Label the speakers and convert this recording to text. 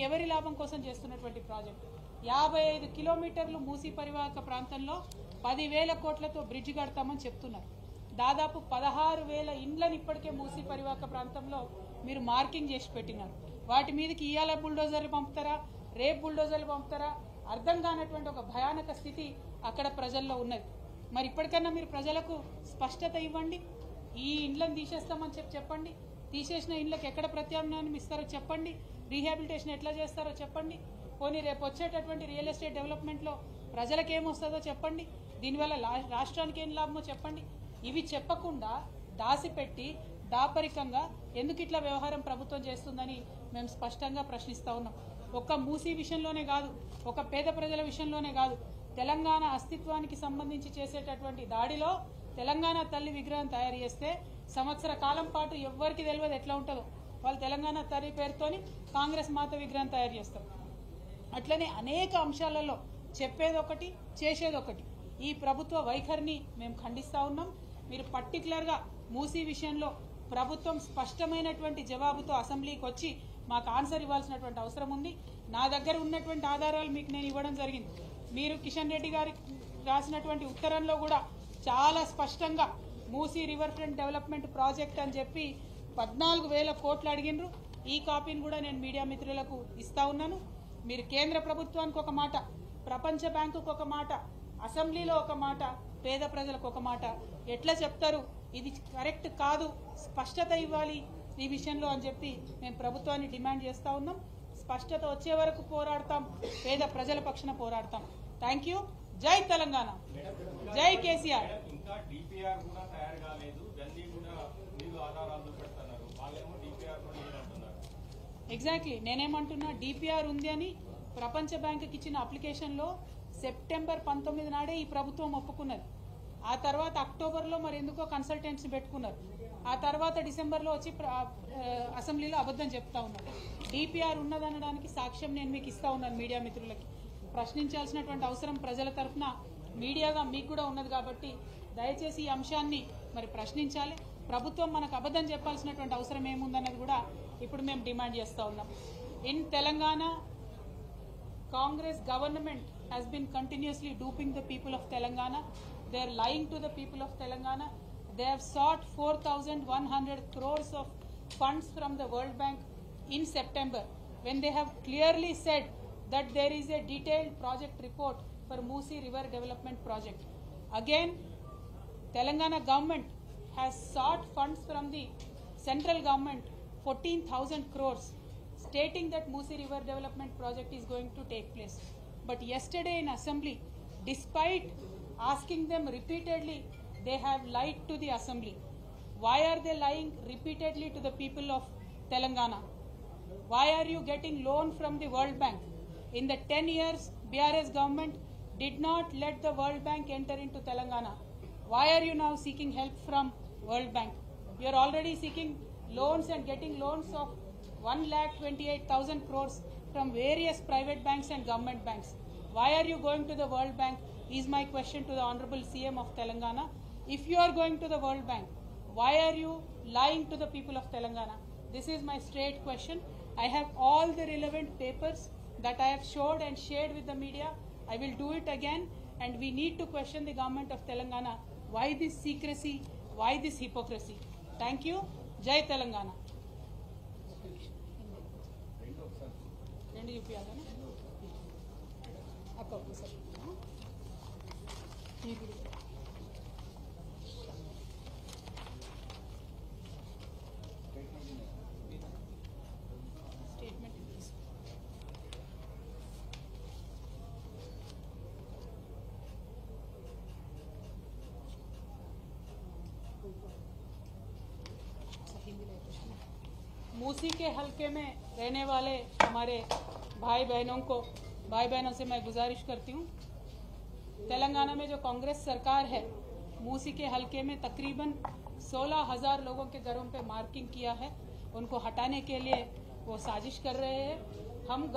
Speaker 1: ఎవరి లాభం కోసం చేస్తున్నటువంటి ప్రాజెక్ట్ 55 కిలోమీటర్లు మూసీ పరివాహక ప్రాంతంలో 10,000 కోట్లతో బ్రిడ్జ్ కడతామని చెప్తున్నారు. దాదాపు 16,000 ఇండ్లను ఇప్పటికే మూసీ పరివాహక ప్రాంతంలో మీరు మార్కింగ్ చేసి పెట్టినారు. వాటి మీదకి ఇయాల బుల్డోజర్లు పంపుతారా, రేపు బుల్డోజర్లు పంపుతారా అర్థం కానటువంటి ఒక భయానక స్థితి అక్కడ ప్రజల్లో ఉన్నది. మరి ఇప్పటికన్నా మీరు ప్రజలకు స్పష్టత ఇవ్వండి. ఈ ఇండ్లను తీసేస్తామని చెప్పండి. తీసేసిన ఇండ్లకు ఎక్కడ ప్రత్యామ్నాయం ఇస్తారో చెప్పండి. రీహాబిలిటేషన్ ఎట్లా చేస్తారో చెప్పండి. పోనీ రేపు వచ్చేటటువంటి రియల్ ఎస్టేట్ డెవలప్మెంట్లో ప్రజలకు ఏమొస్తుందో చెప్పండి. దీనివల్ల రాష్ట్రానికి ఏం లాభమో చెప్పండి. ఇవి చెప్పకుండా దాసిపెట్టి దాపరికంగా ఎందుకు ఇట్లా వ్యవహారం ప్రభుత్వం చేస్తుందని మేము స్పష్టంగా ప్రశ్నిస్తూ ఉన్నాం. ఒక్క మూసీ విషయంలోనే కాదు, ఒక పేద ప్రజల విషయంలోనే కాదు, తెలంగాణ అస్తిత్వానికి సంబంధించి చేసేటటువంటి దాడిలో తెలంగాణ తల్లి విగ్రహం తయారు చేస్తే సంవత్సర కాలం పాటు ఎవ్వరికి తెలియదు ఎట్లా ఉంటుందో. వాళ్ళు తెలంగాణ తల్లి పేరుతోని కాంగ్రెస్ మాత విగ్రహం తయారు చేస్తారు. అట్లనే అనేక అంశాలలో చెప్పేదొకటి చేసేదొకటి. ఈ ప్రభుత్వ వైఖరిని మేము ఖండిస్తూ ఉన్నాం. మీరు పర్టికులర్గా మూసీ విషయంలో ప్రభుత్వం స్పష్టమైనటువంటి జవాబుతో అసెంబ్లీకి వచ్చి మాకు ఆన్సర్ ఇవ్వాల్సినటువంటి అవసరం ఉంది. నా దగ్గర ఉన్నటువంటి ఆధారాలు మీకు నేను ఇవ్వడం జరిగింది. మీరు కిషన్ రెడ్డి గారికి రాసినటువంటి ఉత్తరంలో కూడా చాలా స్పష్టంగా Musi river front development project అని చెప్పి 14,000 కోట్లు అడిగినరు. ఈ కాపీని కూడా నేను మీడియా మిత్రులకు ఇస్తా ఉన్నాను. మీరు కేంద్ర ప్రభుత్వానికి ఒక మాట, ప్రపంచ బ్యాంకుకు ఒక మాట, అసెంబ్లీలో ఒక మాట, పేద ప్రజలకు ఒక మాట ఎట్లా చెప్తారు? ఇది కరెక్ట్ కాదు, స్పష్టత ఇవ్వాలి ఈ విషయంలో అని చెప్పి మేము ప్రభుత్వాన్ని డిమాండ్ చేస్తూ ఉన్నాం. స్పష్టత వచ్చే వరకు పోరాడతాం, పేద ప్రజల పక్షాన పోరాడతాం. Thank you. జై తెలంగాణ, జై కేసీఆర్. ఎగ్జాక్ట్లీ నేనేమంటున్నా, డిపిఆర్ ఉంది అని ప్రపంచ బ్యాంకుకి ఇచ్చిన అప్లికేషన్లో సెప్టెంబర్ 19 నాడే ఈ ప్రభుత్వం ఒప్పుకున్నది. ఆ తర్వాత అక్టోబర్లో మరి ఎందుకో కన్సల్టెన్సీ పెట్టుకున్నారు. ఆ తర్వాత డిసెంబర్లో వచ్చి అసెంబ్లీలో అబద్ధం చెప్తా ఉన్నారు. డిపిఆర్ ఉన్నదనడానికి సాక్ష్యం నేను మీకు ఇస్తా ఉన్నాను. మీడియా మిత్రులకి ప్రశ్నించాల్సినటువంటి అవసరం ప్రజల తరఫున మీడియాగా మీకు కూడా ఉన్నది కాబట్టి దయచేసి ఈ అంశాన్ని మరి ప్రశ్నించాలి. ప్రభుత్వం మనకు అబద్ధం చెప్పాల్సినటువంటి అవసరం ఏముందన్నది కూడా ఇప్పుడు మేము డిమాండ్ చేస్తూ ఉన్నాం. In Telangana, Congress government has been continuously duping the people of Telangana. They are lying to the people of Telangana. They have sought 4,100 crores of funds from the World Bank in September, when they have clearly said that there is a detailed project report for Moosi River Development Project. Again, Telangana government has sought funds from the central government, 14,000 crores, stating that Moosi River Development Project is going to take place. But yesterday in Assembly, despite asking them repeatedly, they have lied to the Assembly. Why are they lying repeatedly to the people of Telangana? Why are you getting loan from the World Bank? In the 10 years, BRS government did not let the World Bank enter into Telangana. Why are you now seeking help from World Bank? You are already seeking loans and getting loans of 1,28,000 crores from various private banks and government banks. Why are you going to the World Bank is my question to the Honorable CM of Telangana. If you are going to the World Bank, why are you lying to the people of Telangana? This is my straight question. I have all the relevant papers that I have showed and shared with the media. I will do it again, and we need to question the government of Telangana. Why this secrecy? Why this hypocrisy? Thank you. Jai Telangana. రెండు చూపించాలనా అక్క ఒకసారి statement Musi के हलके में रहने वाले हमारे भाई बहनों से मैं गुजारिश करती हूँ, तेलंगाना में जो कांग्रेस सरकार है, मूसी के हलके में तकरीबन 16,000 लोगों के घरों पे मार्किंग किया है. उनको हटाने के लिए वो साजिश कर रहे हैं. हम